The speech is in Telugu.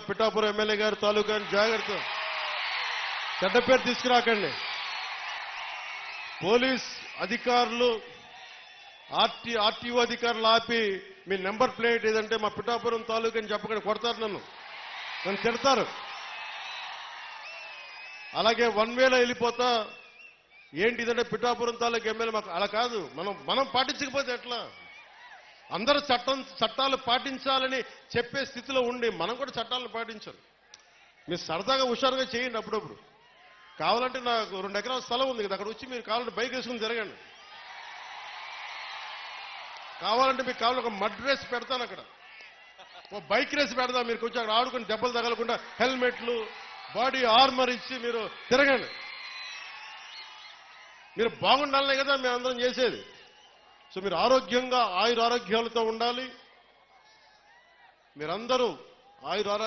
పిఠాపురం ఎమ్మెల్యే గారు తాలూకా జాగ్రత్త, చెడ్డ పేరు తీసుకురాకండి. పోలీస్ అధికారులు ఆర్టీఓ అధికారులు ఆపి మీ నెంబర్ ప్లేట్ ఏదంటే మా పిఠాపురం తాలూకా అని చెప్పకుండా కొడతారు, నన్ను తిడతారు. అలాగే వన్ వేలో వెళ్ళిపోతా ఏంటి ఇదంటే పిఠాపురం తాలూకా ఎమ్మెల్యే మాకు అలా కాదు. మనం పాటించకపోతే ఎట్లా? అందరూ చట్టాలు పాటించాలని చెప్పే స్థితిలో ఉండి మనం కూడా చట్టాలను పాటించాలి. మీరు సరదాగా హుషారుగా చేయండి. అప్పుడప్పుడు కావాలంటే నాకు 2 ఎకరాల స్థలం ఉంది కదా, అక్కడ వచ్చి మీరు కావాలంటే బైక్ వేసుకుని తిరగండి. కావాలంటే మీకు కావాలంటే ఒక మడ్ రేస్ పెడతాను, అక్కడ ఓ బైక్ రేస్ పెడతాం. మీరు కొంచెం అక్కడ ఆడుకుని దెబ్బలు తగలకుండా హెల్మెట్లు బాడీ ఆర్మర్ ఇచ్చి మీరు తిరగండి. మీరు బాగుండాలనే కదా మేము అందరం చేసేది. సో మీరు ఆరోగ్యంగా ఆయురారోగ్యాలతో ఉండాలి. మీరందరూ ఆయురారోగ్యాలతో